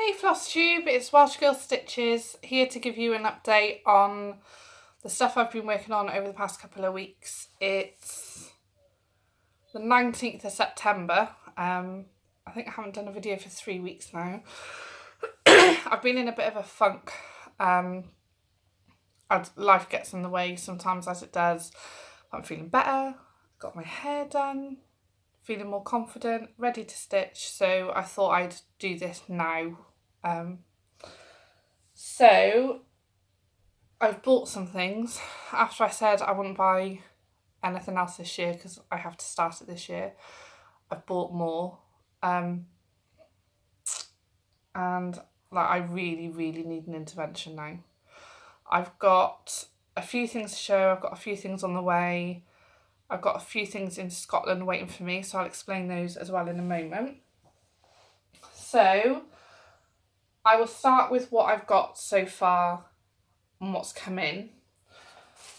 Hey Flosstube, it's Welsh Girl Stitches here to give you an update on the stuff I've been working on over the past couple of weeks. It's the 19th of September. I think I haven't done a video for 3 weeks now. I've been in a bit of a funk. Life gets in the way sometimes, as it does. I'm feeling better, got my hair done, feeling more confident, ready to stitch, so I thought I'd do this now. So I've bought some things after I said I wouldn't buy anything else this year because I have to start it this year. I've bought more, and I really need an intervention now. I've got a few things to show, I've got a few things on the way, I've got a few things in Scotland waiting for me, so I'll explain those as well in a moment. So I will start with what I've got so far and what's come in.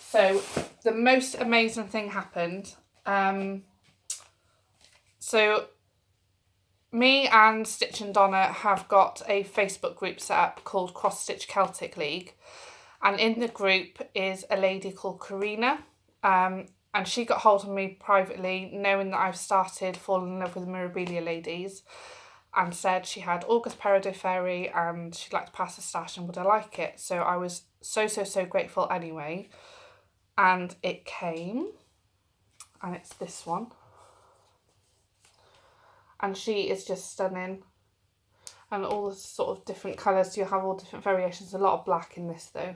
So the most amazing thing happened. So me and Stitch and Donna have got a Facebook group set up called Cross Stitch Celtic League. And in the group is a lady called Karina. And she got hold of me privately, knowing that I've started falling in love with the Mirabilia ladies, and said she had August Peridot Fairy and she'd like to pass a stash and would I like it. So I was so grateful anyway. And it came, and it's this one. And she is just stunning. And all the sort of different colours, so you have all different variations. A lot of black in this though.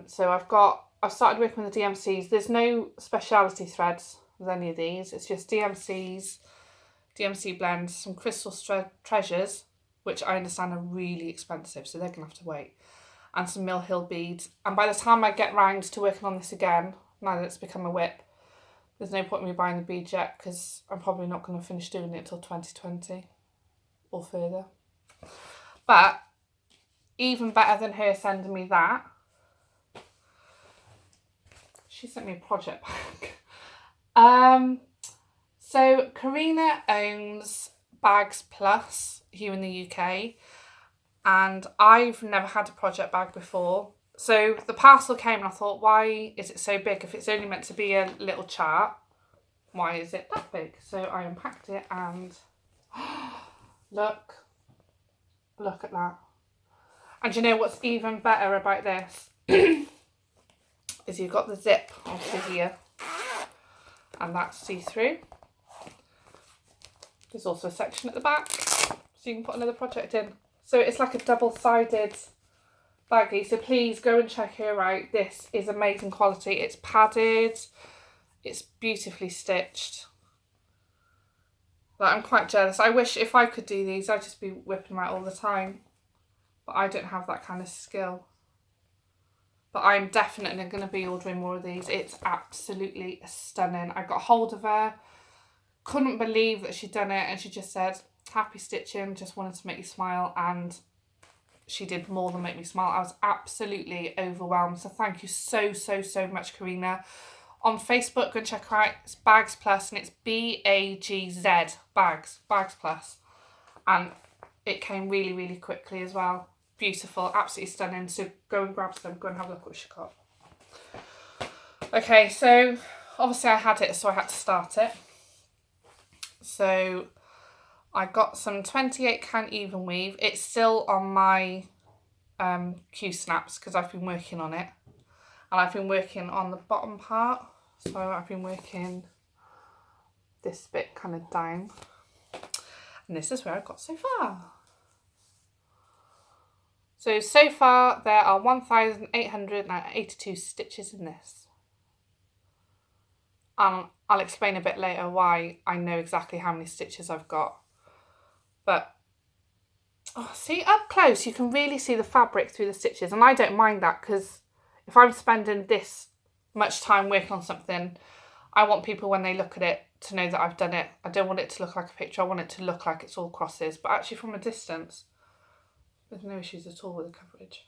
So I've started working with the DMCs. There's no speciality threads with any of these. It's just DMCs, DMC blends, some crystal treasures, which I understand are really expensive, so they're going to have to wait, and some Mill Hill beads. And by the time I get round to working on this again, now that it's become a whip, there's no point in me buying the beads yet because I'm probably not going to finish doing it until 2020 or further. But even better than her sending me that, she sent me a project bag. So Karina owns Bags Plus here in the UK, and I've never had a project bag before. So the parcel came and I thought, why is it so big? If it's only meant to be a little chart, why is it that big? So I unpacked it and look at that. And you know what's even better about this? Is you've got the zip obviously here, and that's see-through. There's also a section at the back, so you can put another project in. So it's like a double-sided baggie, so please go and check her out. This is amazing quality. It's padded, it's beautifully stitched. Like, I'm quite jealous. I wish if I could do these, I'd just be whipping them out all the time. But I don't have that kind of skill. But I'm definitely going to be ordering more of these. It's absolutely stunning. I got hold of her, couldn't believe that she'd done it, and she just said, happy stitching, just wanted to make you smile, and she did more than make me smile. I was absolutely overwhelmed. So thank you so much, Karina. On Facebook, go and check her out. It's Bags Plus, and it's BAGZ, Bags Plus. And it came really quickly as well. Beautiful, absolutely stunning. So go and grab some, go and have a look what she got. Okay, so obviously I had it, so I had to start it. So I got some 28 count even weave. It's still on my Q snaps because I've been working on it. And I've been working on the bottom part. So I've been working this bit kind of down. And this is where I've got so far. So far there are 1,882 stitches in this. I'll explain a bit later why I know exactly how many stitches I've got. But, see, up close you can really see the fabric through the stitches. And I don't mind that because if I'm spending this much time working on something, I want people when they look at it to know that I've done it. I don't want it to look like a picture. I want it to look like it's all crosses. But actually from a distance, there's no issues at all with the coverage.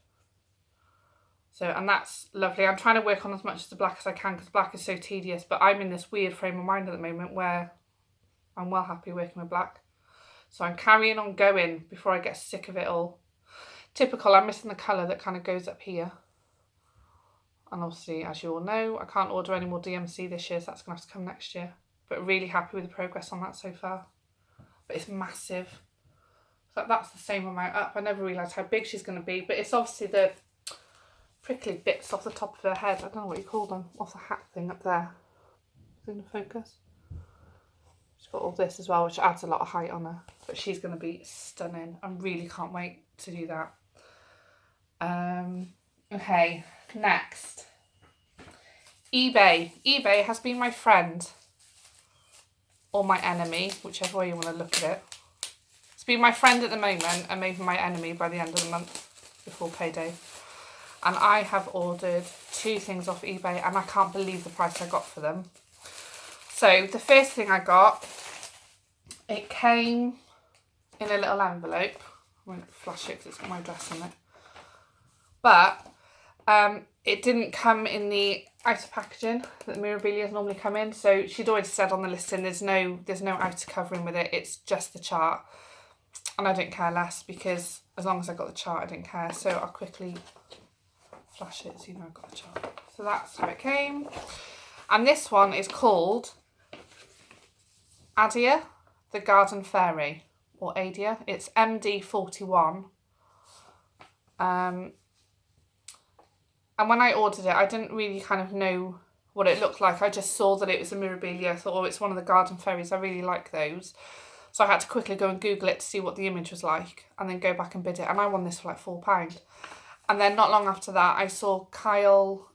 So, and that's lovely. I'm trying to work on as much of the black as I can because black is so tedious. But I'm in this weird frame of mind at the moment where I'm well happy working with black. So I'm carrying on going before I get sick of it all. Typical, I'm missing the colour that kind of goes up here. And obviously, as you all know, I can't order any more DMC this year, so that's going to have to come next year. But really happy with the progress on that so far. But it's massive. So that's the same amount up. I never realised how big she's going to be, but it's obviously the prickly bits off the top of her head. I don't know what you call them, off the hat thing up there. Is it in the focus? She's got all this as well, which adds a lot of height on her. But she's going to be stunning. I really can't wait to do that. Okay, next. eBay. eBay has been my friend or my enemy, whichever way you want to look at it. It's been my friend at the moment and maybe my enemy by the end of the month before payday. And I have ordered 2 things off eBay and I can't believe the price I got for them. So the first thing I got, it came in a little envelope. I won't flash it because it's got my address on it. But it didn't come in the outer packaging that Mirabilias normally come in. So she'd already said on the listing there's no outer covering with it. It's just the chart. And I didn't care less because as long as I got the chart, I didn't care. So I'll quickly flash it so you know I've got the chart. So that's how it came. And this one is called Adia, the Garden Fairy, or Adia. It's MD41. And when I ordered it, I didn't really kind of know what it looked like. I just saw that it was a Mirabilia. I thought, oh, it's one of the garden fairies. I really like those. So I had to quickly go and Google it to see what the image was like and then go back and bid it. And I won this for like £4. And then not long after that, I saw Kyle,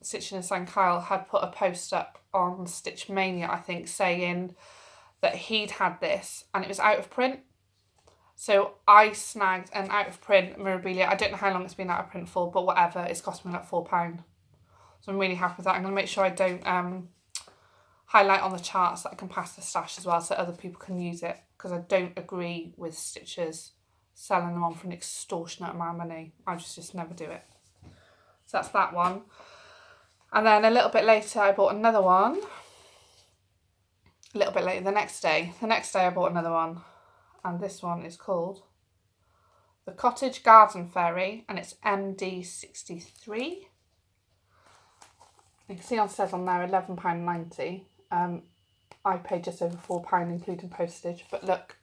Stitching and Sign Kyle, had put a post up on Stitch Mania, I think, saying that he'd had this and it was out of print. So I snagged an out of print Mirabilia. I don't know how long it's been out of print for, but whatever. It's cost me like £4. So I'm really happy with that. I'm going to make sure I don't highlight on the charts that I can pass the stash as well so other people can use it, because I don't agree with Stitchers selling them on for an extortionate amount of money. I just never do it. So that's that one. And then a little bit later I bought another one. A little bit later, the next day I bought another one. And this one is called the Cottage Garden Fairy, and it's MD63. You can see on says on there £11.90. I paid just over £4 including postage, but look.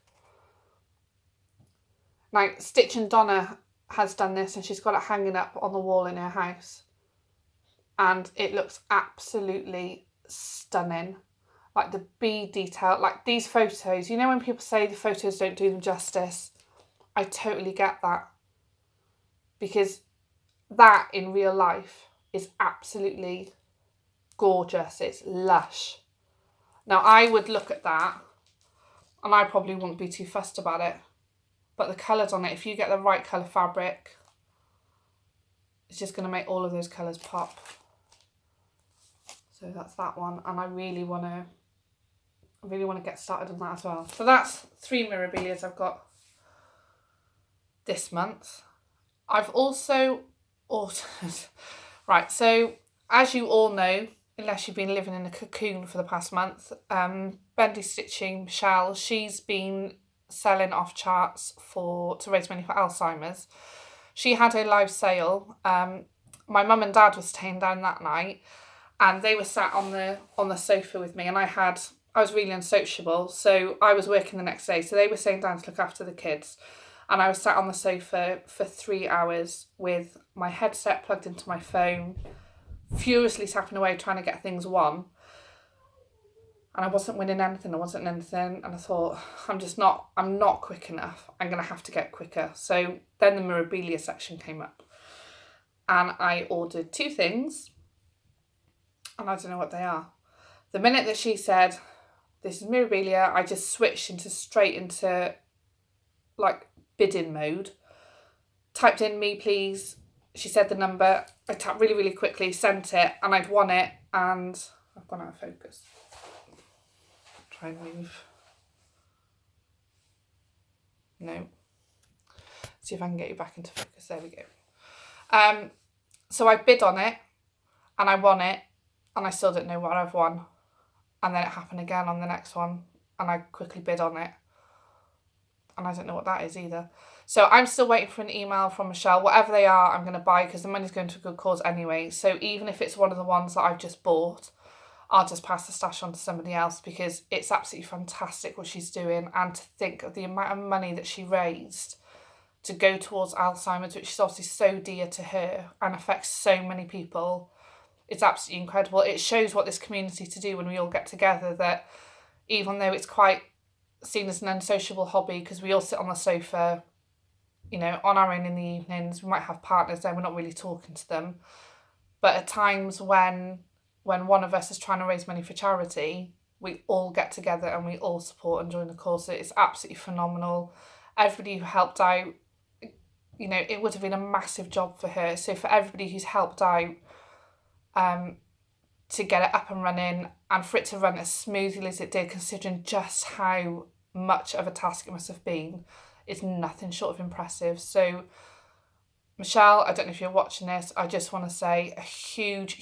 Now Stitch and Donna has done this and she's got it hanging up on the wall in her house. And it looks absolutely stunning. Like the bead detail, like these photos, you know when people say the photos don't do them justice? I totally get that. Because that in real life is absolutely gorgeous. It's lush. Now I would look at that and I probably wouldn't be too fussed about it. But the colours on it, if you get the right colour fabric, it's just going to make all of those colours pop. So that's that one. And I really want to get started on that as well. So that's 3 Mirabilias I've got this month. I've also ordered, right, so as you all know, unless you've been living in a cocoon for the past month, Bendy Stitching, Michelle, she's been selling off charts to raise money for Alzheimer's. She had a live sale. My mum and dad were staying down that night and they were sat on the sofa with me, and I was really unsociable, so I was working the next day, so they were staying down to look after the kids, and I was sat on the sofa for 3 hours with my headset plugged into my phone, furiously tapping away trying to get things won, and I wasn't winning anything, and I thought, I'm not quick enough, I'm going to have to get quicker. So then the Mirabilia section came up, and I ordered 2 things, and I don't know what they are. The minute that she said, this is Mirabilia, I just switched straight into like bidding mode. Typed in me please. She said the number. I tapped really, really quickly, sent it, and I'd won it. And I've gone out of focus. Try and move. No. See if I can get you back into focus. There we go. So I bid on it and I won it, and I still didn't know what I've won. And then it happened again on the next one, and I quickly bid on it. and I don't know what that is either. So I'm still waiting for an email from Michelle. Whatever they are, I'm going to buy because the money's going to a good cause anyway. So even if it's one of the ones that I've just bought, I'll just pass the stash on to somebody else because it's absolutely fantastic what she's doing. And to think of the amount of money that she raised to go towards Alzheimer's, which is obviously so dear to her and affects so many people, it's absolutely incredible. It shows what this community to do when we all get together, that even though it's quite seen as an unsociable hobby because we all sit on the sofa, you know, on our own in the evenings, we might have partners there, we're not really talking to them. But at times when one of us is trying to raise money for charity, we all get together and we all support and join the cause. So it's absolutely phenomenal. Everybody who helped out, you know, it would have been a massive job for her. So for everybody who's helped out to get it up and running and for it to run as smoothly as it did, considering just how much of a task it must have been, is nothing short of impressive. So Michelle, I don't know if you're watching this, I just want to say a huge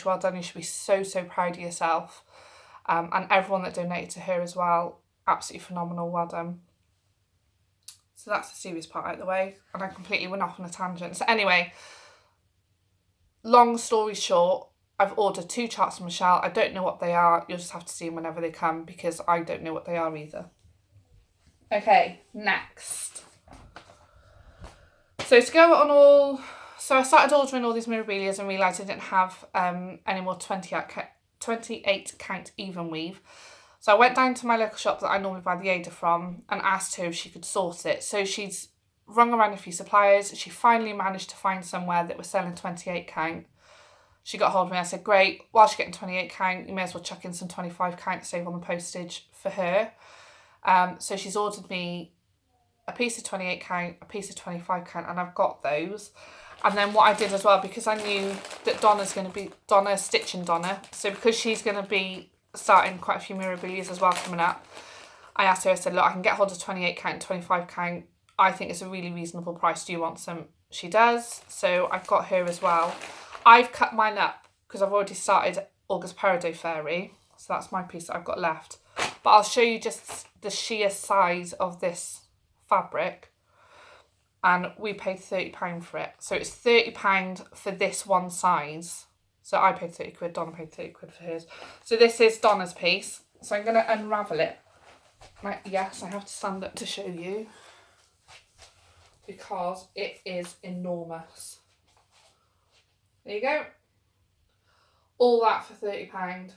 well done. You should be so proud of yourself. And everyone that donated to her as well, absolutely phenomenal, well done. So that's the serious part out of the way, and I completely went off on a tangent. So anyway, long story short, I've ordered 2 charts from Michelle. I don't know what they are. You'll just have to see them whenever they come because I don't know what they are either. Okay, next. So to go on all... So I started ordering all these memorabilia and realised I didn't have any more 28 count even weave. So I went down to my local shop that I normally buy the Ada from and asked her if she could source it. So she's rung around a few suppliers. She finally managed to find somewhere that was selling 28 count. She got hold of me. I said, great, whilst you're getting 28 count, you may as well chuck in some 25 count to save on the postage for her. So she's ordered me a piece of 28 count, a piece of 25 count, and I've got those. And then what I did as well, because I knew that Donna's stitching Donna, so because she's going to be starting quite a few memorabilia as well coming up, I asked her, I said, look, I can get hold of 28 count and 25 count. I think it's a really reasonable price. Do you want some? She does. So I've got her as well. I've cut mine up because I've already started August Peridot Fairy. So that's my piece that I've got left. But I'll show you just the sheer size of this fabric. And we paid £30 for it. So it's £30 for this one size. So I paid 30 quid, Donna paid 30 quid for hers. So this is Donna's piece. So I'm going to unravel it. Right, yes, I have to stand up to show you. Because it is enormous. There you go. All that for £30.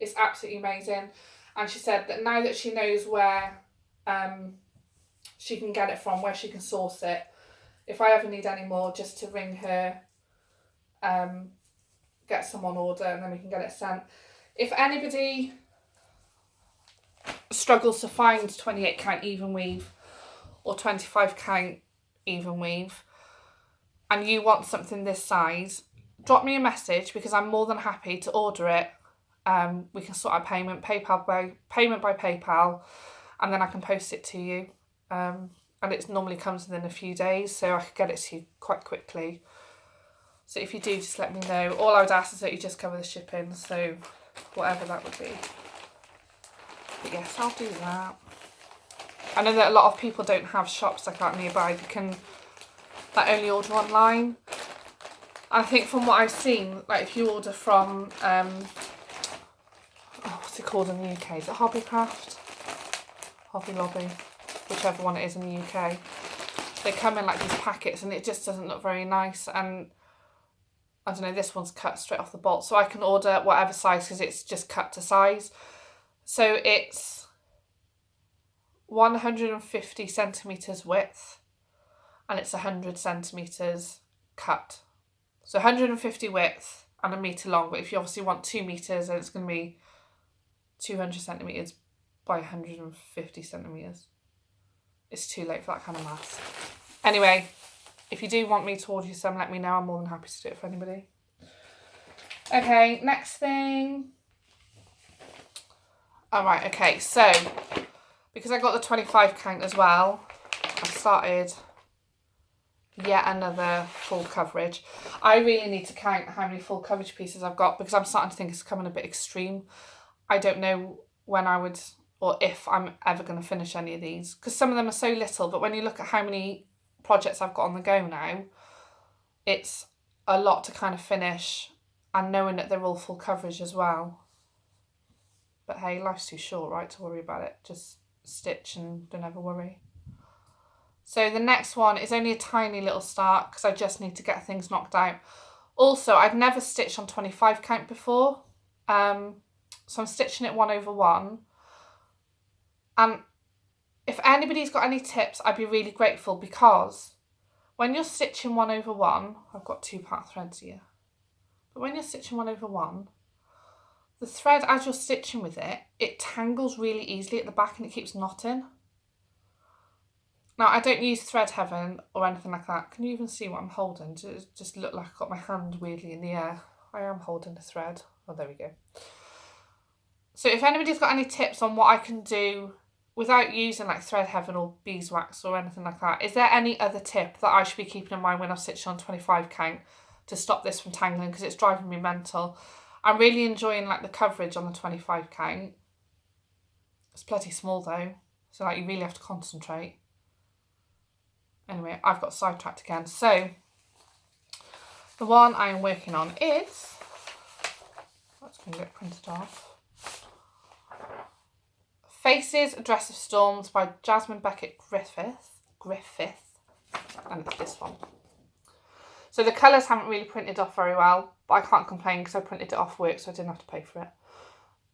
It's absolutely amazing. And she said that now that she knows where she can get it from, where she can source it, if I ever need any more, just to ring her, get some on order, and then we can get it sent. If anybody struggles to find 28 count even weave or 25 count even weave, and you want something this size, drop me a message because I'm more than happy to order it. We can sort out payment by PayPal, and then I can post it to you. And it normally comes within a few days, so I could get it to you quite quickly. So if you do, just let me know. All I would ask is that you just cover the shipping, so whatever that would be. But yes, I'll do that. I know that a lot of people don't have shops like that nearby. They can only order online. I think from what I've seen, like if you order from what's it called in the UK? Is it Hobbycraft? Hobby Lobby, whichever one it is in the UK. They come in like these packets and it just doesn't look very nice, and I don't know, this one's cut straight off the bolt, so I can order whatever size because it's just cut to size. So it's 150 centimetres width and it's 100 centimetres cut. So 150 width and 1 metre long, but if you obviously want 2 metres, then it's going to be 200 centimetres by 150 centimetres. It's too late for that kind of maths. Anyway, if you do want me to order you some, let me know. I'm more than happy to do it for anybody. Okay, next thing. Alright, okay, so because I got the 25 count as well, I've started yet another full coverage. I really need to count how many full coverage pieces I've got because I'm starting to think it's becoming a bit extreme. I don't know when I would or if I'm ever going to finish any of these, because some of them are so little, but when you look at how many projects I've got on the go now, it's a lot to kind of finish, and knowing that they're all full coverage as well. But hey, life's too short, right, to worry about it. Just stitch and don't ever worry. So the next one is only a tiny little start because I just need to get things knocked out. Also, I'd never stitched on 25 count before. So I'm stitching it 1/1. And if anybody's got any tips, I'd be really grateful, because when you're stitching 1/1, I've got 2-part threads here. But when you're stitching 1/1, the thread, as you're stitching with it, it tangles really easily at the back and it keeps knotting. Now, I don't use Thread Heaven or anything like that. Can you even see what I'm holding? Does it just look like I've got my hand weirdly in the air? I am holding a thread. Oh, there we go. So if anybody's got any tips on what I can do without using like Thread Heaven or beeswax or anything like that, is there any other tip that I should be keeping in mind when I'm stitching on 25 count to stop this from tangling, because it's driving me mental? I'm really enjoying like the coverage on the 25 count. It's bloody small though, so like you really have to concentrate. Anyway, I've got sidetracked again. So the one I am working on is, that's going to get printed off, Faces, A Dress of Storms by Jasmine Beckett Griffith, and it's this one. So the colours haven't really printed off very well, but I can't complain because I printed it off work, so I didn't have to pay for it.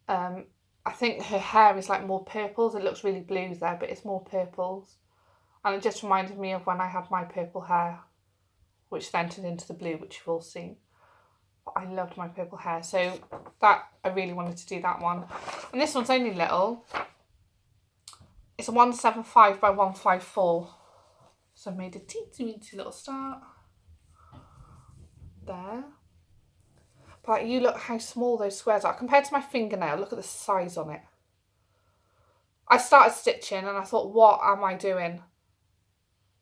I think her hair is like more purples. It looks really blue there, but it's more purples. And it just reminded me of when I had my purple hair, which then turned into the blue, which you've all seen. But I loved my purple hair, so that I really wanted to do that one. And this one's only little. It's a 175 by 154. So I made a teensy little start there. But like, you look how small those squares are compared to my fingernail. Look at the size on it. I started stitching and I thought, what am I doing?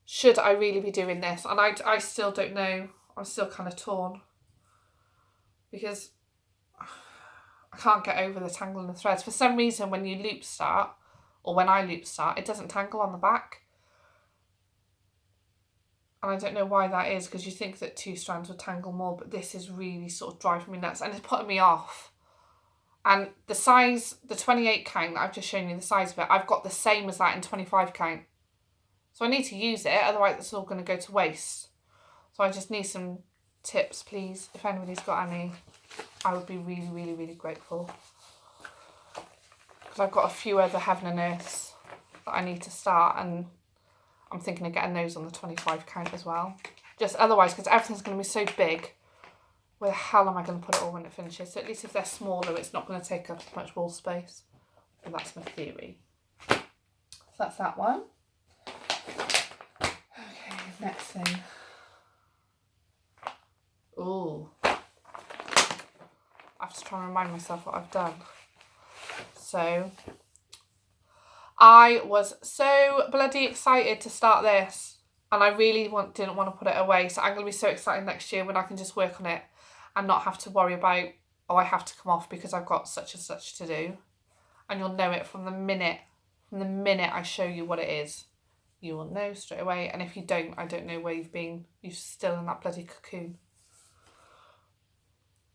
Should I really be doing this? And I still don't know. I'm still kind of torn, because I can't get over the tangling the threads. For some reason, when you loop start, or when I loop start, it doesn't tangle on the back. And I don't know why that is, because you think that 2 strands would tangle more, but this is really sort of driving me nuts and it's putting me off. And the size, the 28 count that I've just shown you, the size of it, I've got the same as that in 25 count. So I need to use it, otherwise it's all going to go to waste. So I just need some tips, please. If anybody's got any, I would be really, really, really grateful. Because I've got a few other Heaven and Earths that I need to start, and I'm thinking of getting those on the 25 count as well. Just otherwise, because everything's going to be so big, where the hell am I going to put it all when it finishes? So at least if they're smaller, it's not going to take up as much wall space. And that's my theory. So that's that one. Okay, next thing. Ooh. I have to try and remind myself what I've done. So I was so bloody excited to start this, and I really didn't want to put it away. So I'm going to be so excited next year when I can just work on it and not have to worry about, oh, I have to come off because I've got such and such to do. And you'll know it from the minute I show you what it is. You will know straight away. And if you don't, I don't know where you've been. You're still in that bloody cocoon.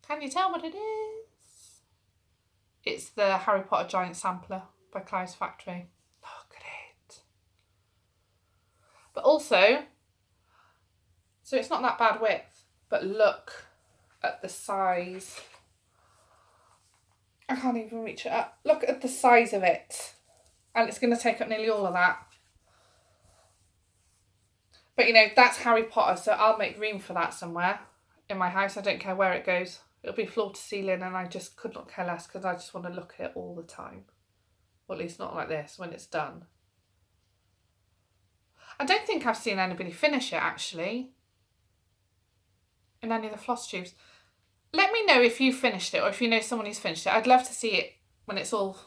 Can you tell what it is? It's the Harry Potter Giant Sampler by Cloud's Factory. Look at it. But also, so it's not that bad width, but look at the size. I can't even reach it up. Look at the size of it. And it's going to take up nearly all of that. But you know, that's Harry Potter, so I'll make room for that somewhere in my house. I don't care where it goes. It'll be floor to ceiling, and I just could not care less because I just want to look at it all the time. Or at least not like this when it's done. I don't think I've seen anybody finish it actually in any of the Flosstubes. Let me know if you finished it or if you know someone who's finished it. I'd love to see it when it's all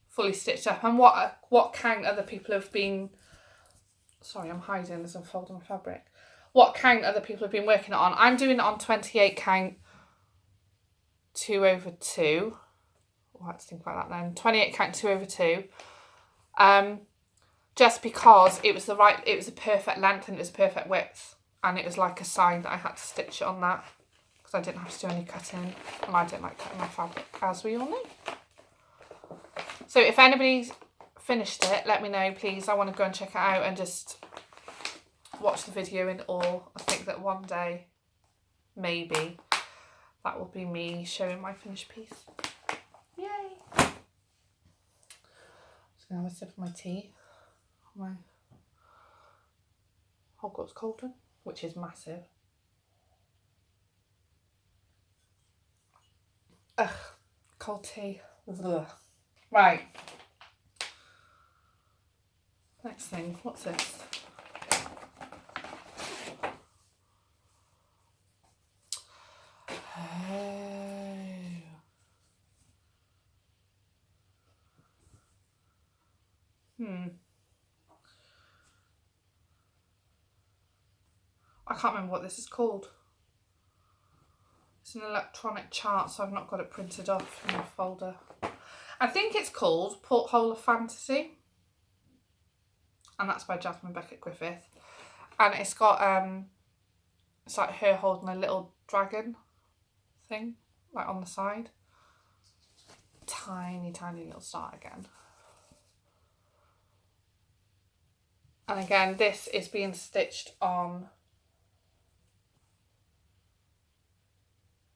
fully stitched up, and what count other people have been... Sorry, I'm hiding as I'm folding my fabric. What count other people have been working it on. I'm doing it on 28 count 2/2. We'll have to think about that then. 28 count 2/2. just because it was the perfect length and it was perfect width, and it was like a sign that I had to stitch it on that because I didn't have to do any cutting, and I don't like cutting my fabric, as we all know. So if anybody's finished it, let me know, please. I want to go and check it out and just watch the video in awe. I think that one day, maybe, that will be me showing my finished piece. Yay! Just gonna have a sip of my tea. My Hogwarts cauldron, which is massive. Ugh, cold tea. Ugh. Right. Next thing, what's this? I can't remember what this is called. It's an electronic chart, so I've not got it printed off in my folder. I think it's called Porthole of Fantasy, and that's by Jasmine Beckett Griffith. And it's got it's like her holding a little dragon thing, like on the side. Tiny, tiny little star again. And again, this is being stitched on.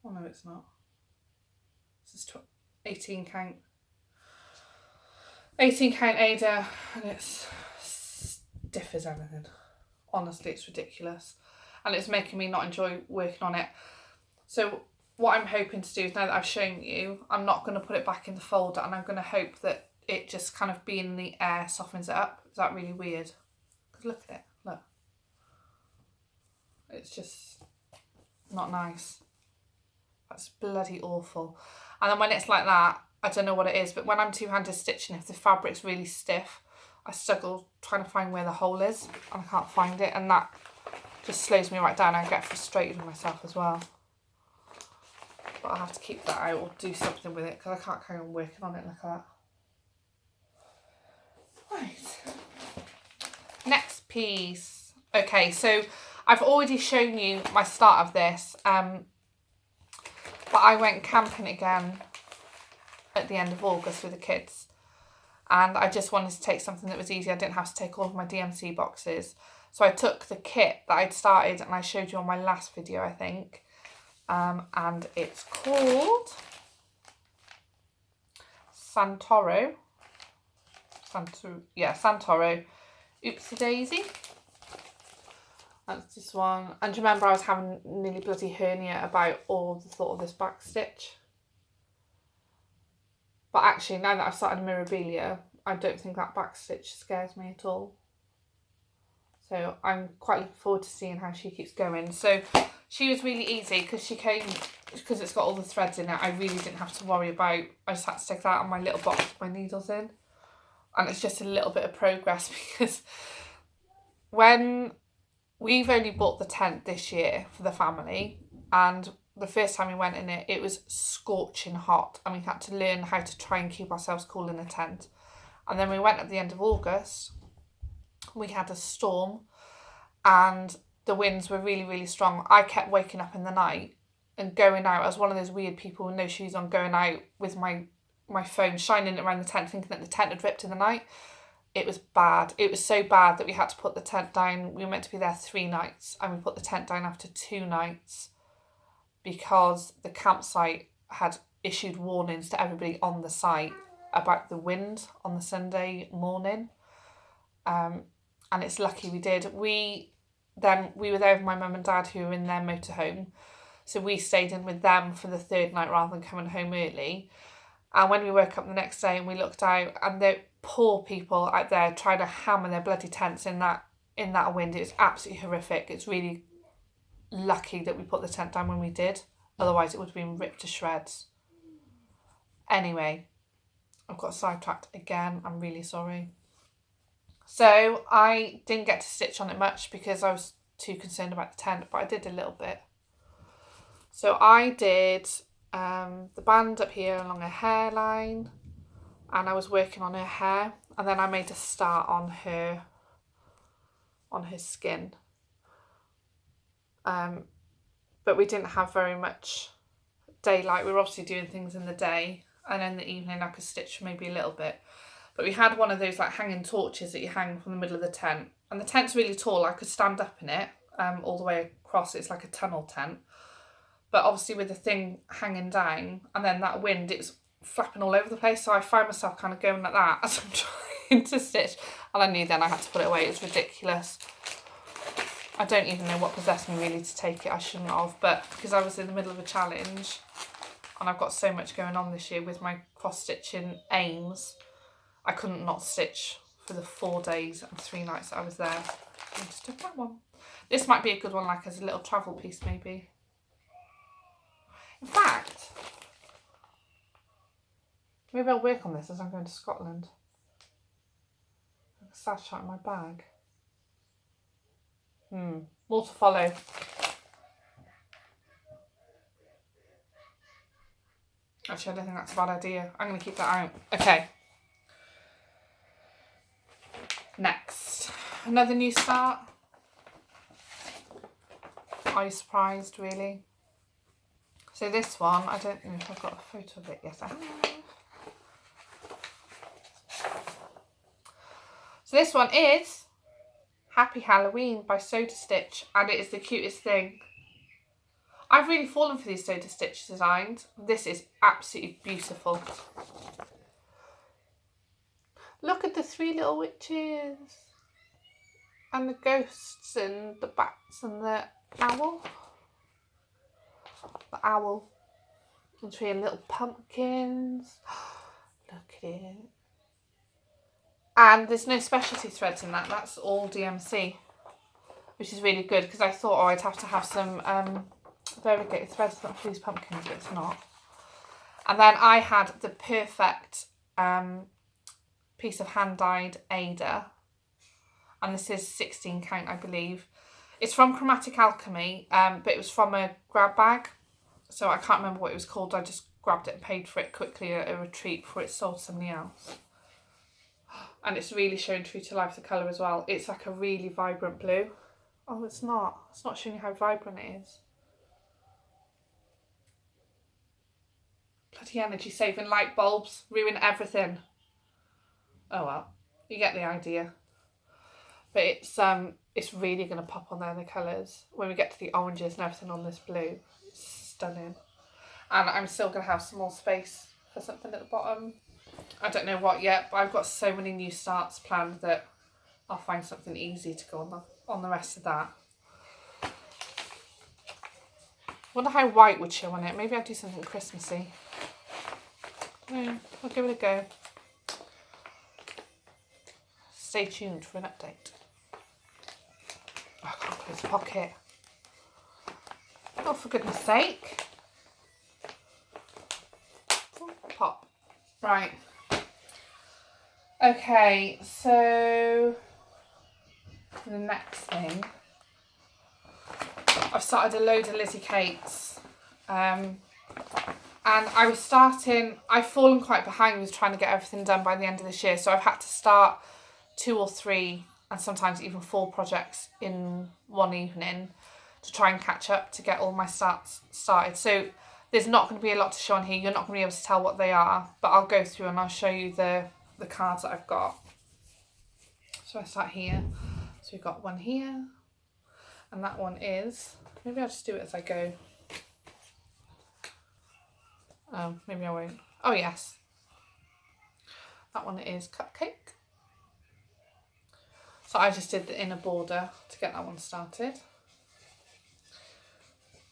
Oh no, it's not. This is 18 count. 18 count Ada, and it's stiff as anything. Honestly, it's ridiculous. And it's making me not enjoy working on it. So what I'm hoping to do is, now that I've shown you, I'm not going to put it back in the folder, and I'm going to hope that it just kind of being in the air softens it up. Is that really weird? Because look at it, look. It's just not nice. That's bloody awful. And then when it's like that, I don't know what it is, but when I'm two-handed stitching, if the fabric's really stiff, I struggle trying to find where the hole is, and I can't find it, and that just slows me right down. I get frustrated with myself as well. But I'll have to keep that out or do something with it, because I can't carry on working on it like that. Right. Next piece. Okay, so I've already shown you my start of this, but I went camping again at the end of August with the kids, and I just wanted to take something that was easy. I didn't have to take all of my DMC boxes, so I took the kit that I'd started and I showed you on my last video, I think, and it's called Santoro. Santoro Oopsie Daisy. That's this one. And do you remember I was having nearly bloody hernia about all the thought of this back stitch? But actually, now that I've started Mirabilia, I don't think that back stitch scares me at all. So I'm quite looking forward to seeing how she keeps going. So she was really easy because because it's got all the threads in it, I really didn't have to worry about, I just had to take that out of my little box with my needles in. And it's just a little bit of progress, because when we've only bought the tent this year for the family, and the first time we went in it, it was scorching hot, and we had to learn how to try and keep ourselves cool in a tent. And then we went at the end of August, we had a storm, and the winds were really, really strong. I kept waking up in the night and going out. I was one of those weird people with no shoes on, going out with my phone, shining it around the tent, thinking that the tent had ripped in the night. It was bad. It was so bad that we had to put the tent down. We were meant to be there 3 nights, and we put the tent down after 2 nights because the campsite had issued warnings to everybody on the site about the wind on the Sunday morning. And it's lucky we did. We were there with my mum and dad, who were in their motorhome. So we stayed in with them for the 3rd night rather than coming home early. And when we woke up the next day and we looked out, and the poor people out there trying to hammer their bloody tents in that wind, it was absolutely horrific. It's really lucky that we put the tent down when we did. Otherwise it would have been ripped to shreds. Anyway, I've got sidetracked again. I'm really sorry. So I didn't get to stitch on it much because I was too concerned about the tent, but I did a little bit. So I did the band up here along her hairline, and I was working on her hair, and then I made a star on her skin. But we didn't have very much daylight. We were obviously doing things in the day, and in the evening I could stitch maybe a little bit. But we had one of those like hanging torches that you hang from the middle of the tent, and the tent's really tall. I could stand up in it all the way across. It's like a tunnel tent, but obviously with the thing hanging down and then that wind, it's flapping all over the place, so I find myself kind of going like that as I'm trying to stitch, and I knew then I had to put it away. It's ridiculous. I don't even know what possessed me really to take it. I shouldn't have, but because I was in the middle of a challenge and I've got so much going on this year with my cross-stitching aims, I couldn't not stitch for the 4 days and 3 nights that I was there. I just took that one. This might be a good one, like as a little travel piece maybe. In fact, maybe I'll work on this as I'm going to Scotland. I can stash that in my bag. More to follow. Actually, I don't think that's a bad idea. I'm going to keep that out. Okay. Next. Another new start. Are you surprised, really? So this one, I don't know if I've got a photo of it. Yes, I have. So this one is Happy Halloween by Soda Stitch, and it is the cutest thing. I've really fallen for these Soda Stitch designs. This is absolutely beautiful. Look at the 3 little witches. And the ghosts and the bats and the owl. The owl. And 3 little pumpkins. Look at it. And there's no specialty threads in that. That's all DMC. Which is really good, because I thought, oh, I'd have to have some variegated threads for these pumpkins, but it's not. And then I had the perfect piece of hand-dyed Ada. And this is 16 count, I believe. It's from Chromatic Alchemy, but it was from a grab bag. So I can't remember what it was called. I just grabbed it and paid for it quickly at a retreat before it sold to somebody else. And it's really showing true to life, the colour as well. It's like a really vibrant blue. Oh, it's not. It's not showing you how vibrant it is. Bloody energy saving light bulbs ruin everything. Oh well, you get the idea. But it's really going to pop on there, the colours. When we get to the oranges and everything on this blue, it's stunning. And I'm still going to have some more space for something at the bottom. I don't know what yet, but I've got so many new starts planned that I'll find something easy to go on the rest of that. Wonder how white would show on it. Maybe I'll do something Christmassy. Yeah, I'll give it a go. Stay tuned for an update. Oh, I can't close the pocket. Oh, for goodness sake. Oh, pop. Right. Okay, so the next thing. I've started a load of Lizzie Kates. And I've fallen quite behind with trying to get everything done by the end of this year. So I've had to start 2 or 3 and sometimes even 4 projects in one evening to try and catch up to get all my starts started. So there's not going to be a lot to show on here. You're not going to be able to tell what they are, but I'll go through and I'll show you the cards that I've got. So I start here. So we've got one here, and that one is, maybe I'll just do it as I go. Oh, maybe I won't. Oh yes. That one is Cupcake. So I just did the inner border to get that one started.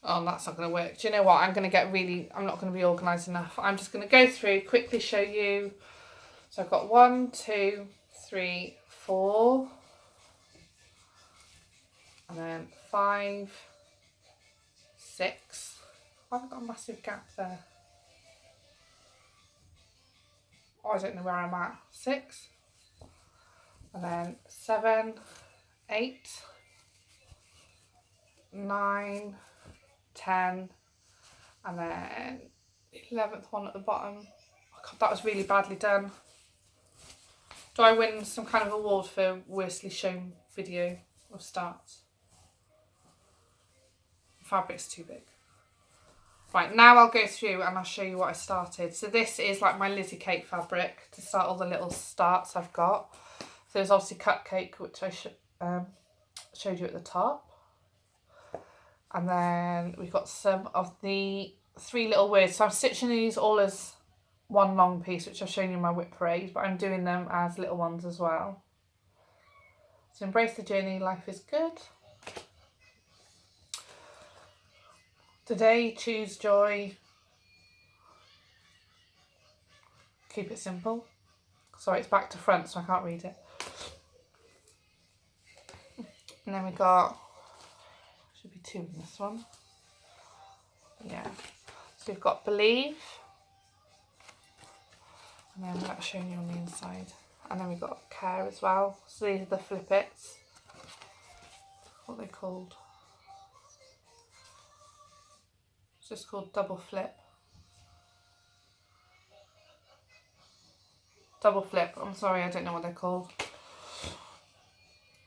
Oh, that's not going to work. Do you know what? I'm not going to be organised enough. I'm just going to go through, quickly show you. So I've got 1, 2, 3, 4. And then 5, 6. Why have I got a massive gap there? Oh, I don't know where I'm at. 6. And then 7, 8, 9, 10, and then 11th one at the bottom. Oh God, that was really badly done. Do I win some kind of award for worstly shown video of starts? Fabric's too big. Right, now I'll go through and I'll show you what I started. So this is like my Lizzie cake fabric to start all the little starts I've got. So there's obviously cupcake, which I showed you at the top. And then we've got some of the 3 little words. So I'm stitching these all as one long piece, which I've shown you in my whip parade, but I'm doing them as little ones as well. So embrace the journey, life is good. Today, choose joy. Keep it simple. Sorry, it's back to front, so I can't read it. And then we got, should be 2 in this one. Yeah. So we've got believe. And then that's showing you on the inside. And then we've got care as well. So these are the flippets. What are they called? It's just called double flip. Double flip. I'm sorry, I don't know what they're called.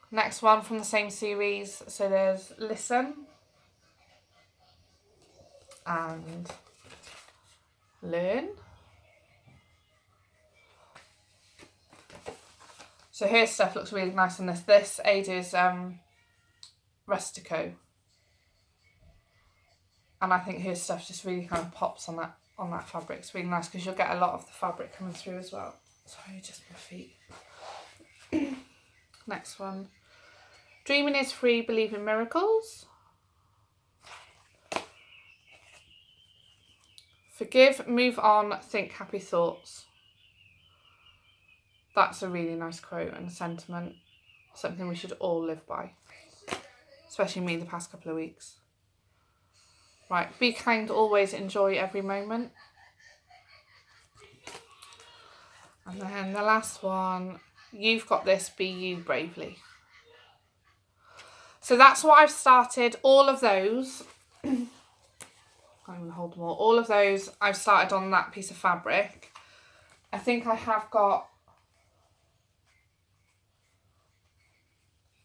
Next one from the same series. So there's listen and learn. So her stuff looks really nice on this. This Ada's Rustico. And I think her stuff just really kind of pops on that fabric. It's really nice because you'll get a lot of the fabric coming through as well. Sorry, just my feet. Next one. Dreaming is free, believe in miracles. Forgive, move on, think happy thoughts. That's a really nice quote and a sentiment. Something we should all live by. Especially me the past couple of weeks. Right, be kind always, enjoy every moment. And then the last one, you've got this, be you bravely. So that's what I've started. All of those, I'm going to hold them all. All of those I've started on that piece of fabric. I think I have got,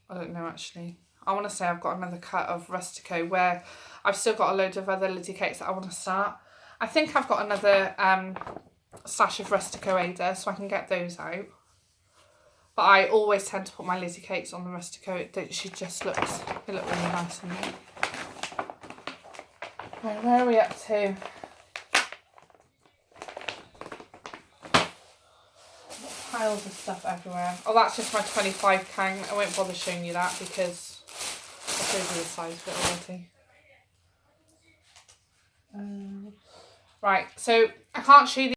I don't know actually. I want to say I've got another cut of Rustico where I've still got a load of other Lizzie cakes that I want to start. I think I've got another stash of Rustico Ada, so I can get those out. But I always tend to put my Lizzie cakes on the Rustico. She just looks, they look really nice on me. Right, where are we up to? Piles of stuff everywhere. Oh, that's just my 25 count. I won't bother showing you that because I showed you the size of it already. Right, so I can't show you